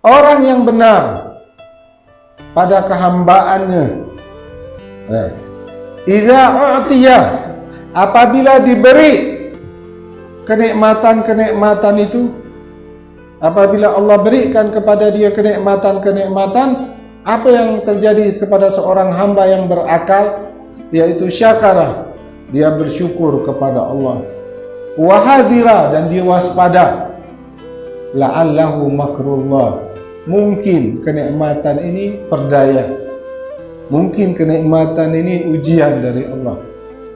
orang yang benar pada kehambaannya. Idza u'tiya, apabila diberi kenikmatan-kenikmatan itu, apabila Allah berikan kepada dia kenikmatan-kenikmatan, apa yang terjadi kepada seorang hamba yang berakal, yaitu syakara, dia bersyukur kepada Allah, wahadira, dan dia waspada, la'allahu makrullah, mungkin kenikmatan ini perdaya, mungkin kenikmatan ini ujian dari Allah.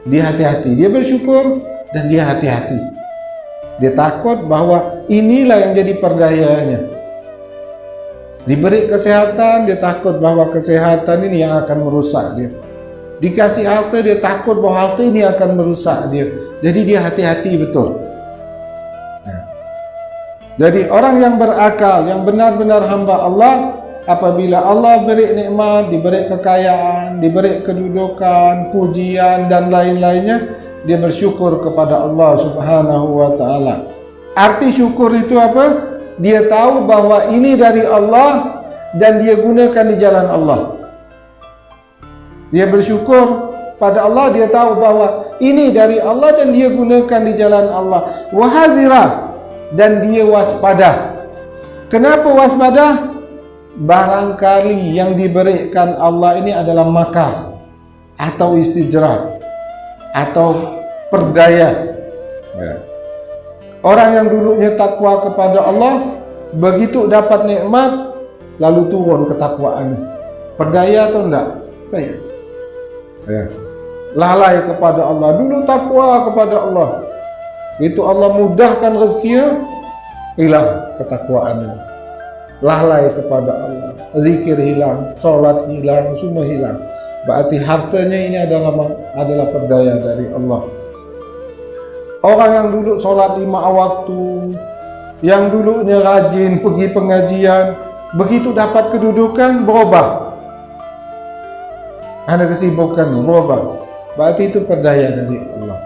Dia hati-hati, dia bersyukur dan dia hati-hati. Dia takut bahwa inilah yang jadi perdayanya. Diberi kesehatan, dia takut bahwa kesehatan ini yang akan merusak dia. Dikasih harta, dia takut bahwa harta ini akan merusak dia. Jadi dia hati-hati betul. Jadi orang yang berakal, yang benar-benar hamba Allah, apabila Allah beri nikmat, diberi kekayaan, diberi kedudukan, pujian dan lain-lainnya, dia bersyukur kepada Allah Subhanahu wa taala. Arti syukur itu apa? Dia tahu bahwa ini dari Allah dan dia gunakan di jalan Allah. Dia bersyukur pada Allah, dia tahu bahwa ini dari Allah dan dia gunakan di jalan Allah. Wahadzira, dan dia waspada. Kenapa waspada? Barangkali yang diberikan Allah ini adalah makar atau istijrah atau perdaya. Orang yang dulunya takwa kepada Allah, begitu dapat nikmat lalu turun ketakwaannya. Perdaya atau enggak? Lalai kepada Allah. Dulu takwa kepada Allah, itu Allah mudahkan rezekinya, hilang ketakwaannya. Lalai kepada Allah, zikir hilang, sholat hilang, semua hilang. Berarti hartanya ini adalah perdaya dari Allah. Orang yang dulu sholat 5 waktu, yang dulunya rajin pergi pengajian, begitu dapat kedudukan berubah. Ada kesibukan berubah. Berarti itu perdaya dari Allah.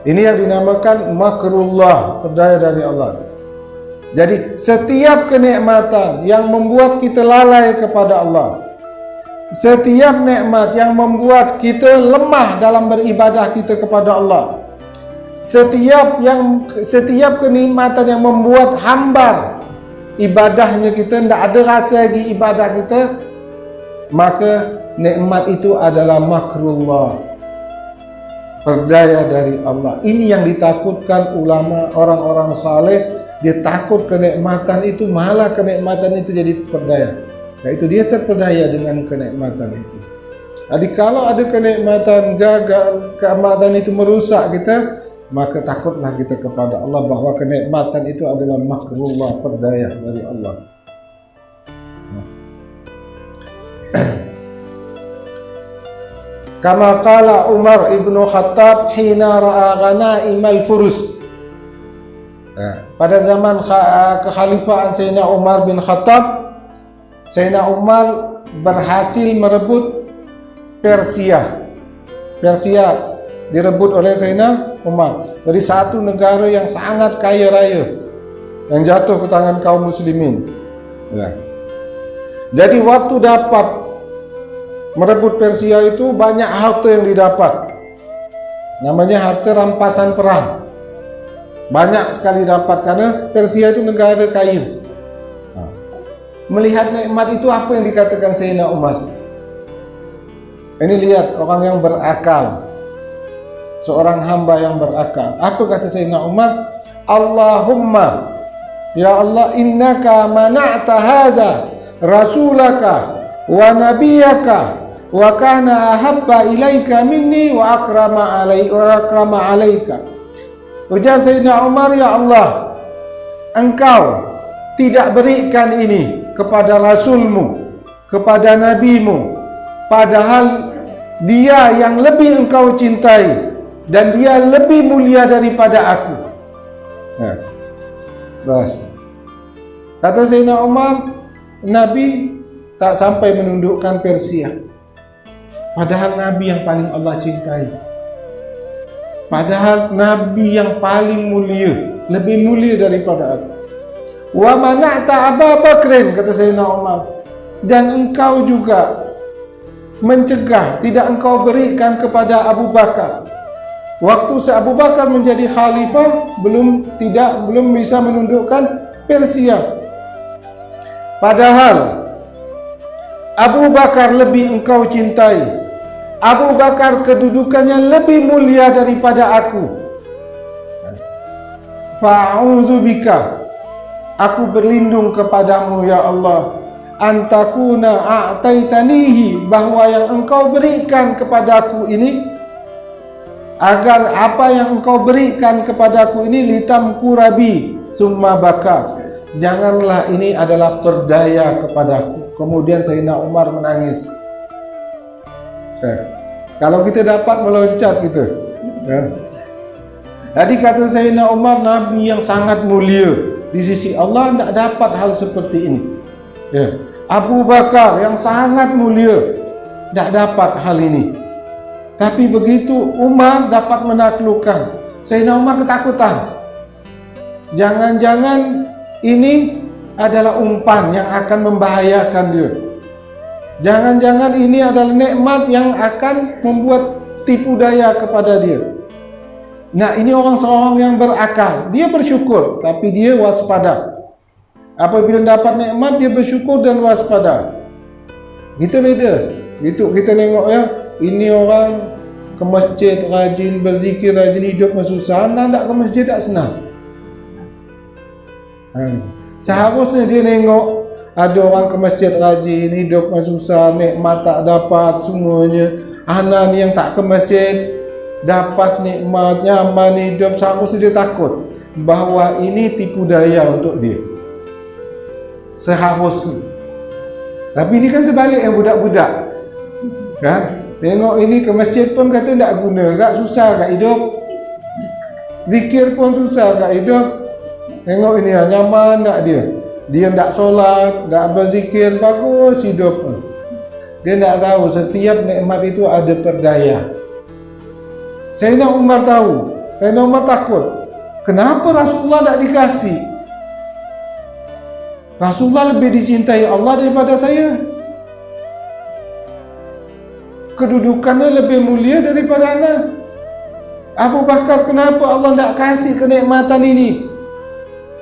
Ini yang dinamakan makrullah, perdaya dari Allah. Jadi setiap kenikmatan yang membuat kita lalai kepada Allah, setiap nikmat yang membuat kita lemah dalam beribadah kita kepada Allah, setiap kenikmatan yang membuat hambar ibadahnya kita, tidak ada rasa lagi ibadah kita, maka nikmat itu adalah makrullah, perdaya dari Allah. Ini yang ditakutkan ulama, orang-orang saleh. Dia takut kenikmatan itu, malah kenikmatan itu jadi perdaya. Yaitu dia terperdaya dengan kenikmatan itu. Jadi kalau ada kenikmatan gagal, kenikmatan itu merusak kita, maka takutlah kita kepada Allah bahwa kenikmatan itu adalah makrullah, perdaya dari Allah. Kama qala Umar ibnu Khattab hina ra'a ghana'imal furus. Pada zaman kekhalifaan Sayyidina Umar bin Khattab, Sayyidina Umar berhasil merebut Persia. Persia direbut oleh Sayyidina Umar. Dari satu negara yang sangat kaya raya, yang jatuh ke tangan kaum muslimin. Jadi waktu dapat merebut Persia itu banyak harta yang didapat. Namanya harta rampasan perang. Banyak sekali dapat karena Persia itu negara kaya. Melihat nikmat itu, apa yang dikatakan Sayyidina Umar? Ini lihat orang yang berakal, seorang hamba yang berakal. Apa kata Sayyidina Umar? Allahumma, ya Allah, innaka mana'ta hadha rasulaka wa nabiyaka wa kana ahabba ilaika minni wa akrama alaika. Ujar Sayyidina Umar, ya Allah, engkau tidak berikan ini kepada Rasulmu, kepada Nabimu, padahal dia yang lebih engkau cintai dan dia lebih mulia daripada aku. Bas. Kata Sayyidina Umar, Nabi tak sampai menundukkan Persia, padahal Nabi yang paling Allah cintai. Padahal Nabi yang paling mulia, lebih mulia daripada aku. Wa mana'ta Abu Bakrin, kata Sayyidina Umar, dan engkau juga mencegah, tidak engkau berikan kepada Abu Bakar. Waktu Abu Bakar menjadi khalifah, belum bisa menundukkan Persia. Padahal Abu Bakar lebih engkau cintai. Abu Bakar kedudukannya lebih mulia daripada aku. Fa'udzubika, aku berlindung kepadamu ya Allah, antakuna a'taitanihi, bahwa yang engkau berikan kepadaku ini, agar apa yang engkau berikan kepadaku ini litam kurabi summa baka, janganlah ini adalah perdaya kepadaku. Kemudian Sayyidina Umar menangis. Kalau kita dapat meloncat gitu. Jadi kata Sayyidina Umar, Nabi yang sangat mulia di sisi Allah tidak dapat hal seperti ini. Abu Bakar yang sangat mulia tidak dapat hal ini. Tapi begitu Umar dapat menaklukkan, Sayyidina Umar ketakutan. Jangan-jangan ini adalah umpan yang akan membahayakan dia. Jangan-jangan ini adalah nikmat yang akan membuat tipu daya kepada dia. Nah, ini seorang yang berakal. Dia bersyukur, tapi dia waspada. Apabila dapat nikmat, dia bersyukur dan waspada. Kita beda. Gitu kita tengok ya, ini orang ke masjid rajin berzikir, rajin hidup susah. Nak ke masjid tak senang. Seharusnya dia tengok ada orang ke masjid rajin, hidup susah, nikmat tak dapat semuanya. Anak ni yang tak ke masjid dapat nikmat, nyaman hidup, seharusnya dia takut bahawa ini tipu daya untuk dia. Seharusnya. Tapi ini kan sebalik yang budak-budak. Kan? Tengok ini ke masjid pun kata tak guna, tak susah kat hidup. Zikir pun susah kat hidup. Tengok ini nyaman tak dia. Dia tak solat, tak berzikir, bagus hidup. Dia tak tahu setiap nikmat itu ada perdaya. Sayyidina Umar tahu. Sayyidina Umar takut. Kenapa Rasulullah tak dikasih? Rasulullah lebih dicintai Allah daripada saya. Kedudukannya lebih mulia daripada anak. Abu Bakar, kenapa Allah tak kasih kenikmatan ini?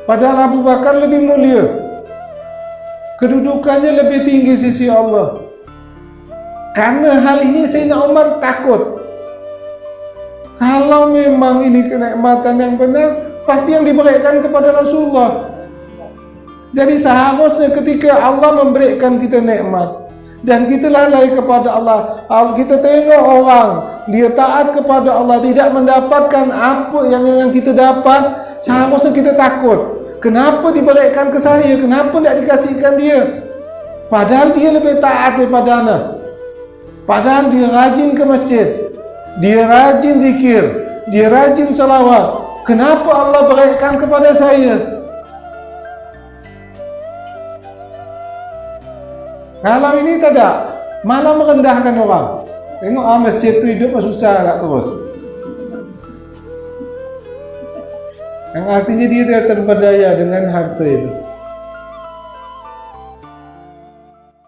Padahal Abu Bakar lebih mulia, kedudukannya lebih tinggi sisi Allah. Karena hal ini Sayyidina Umar takut. Kalau memang ini kenikmatan yang benar, pasti yang diberikan kepada Rasulullah. Jadi seharusnya ketika Allah memberikan kita nikmat dan kita lalai kepada Allah, kita tengok orang dia taat kepada Allah tidak mendapatkan apa yang kita dapat, seharusnya kita takut. Kenapa diberikan ke saya? Kenapa tidak dikasihkan dia? Padahal dia lebih taat daripada anak. Padahal dia rajin ke masjid, dia rajin zikir, dia rajin salawat. Kenapa Allah berikan kepada saya? Kalau ini tidak, malah merendahkan orang. Tengok masjid tu hidup susah tak terus. Yang artinya dia terperdaya dengan harta itu.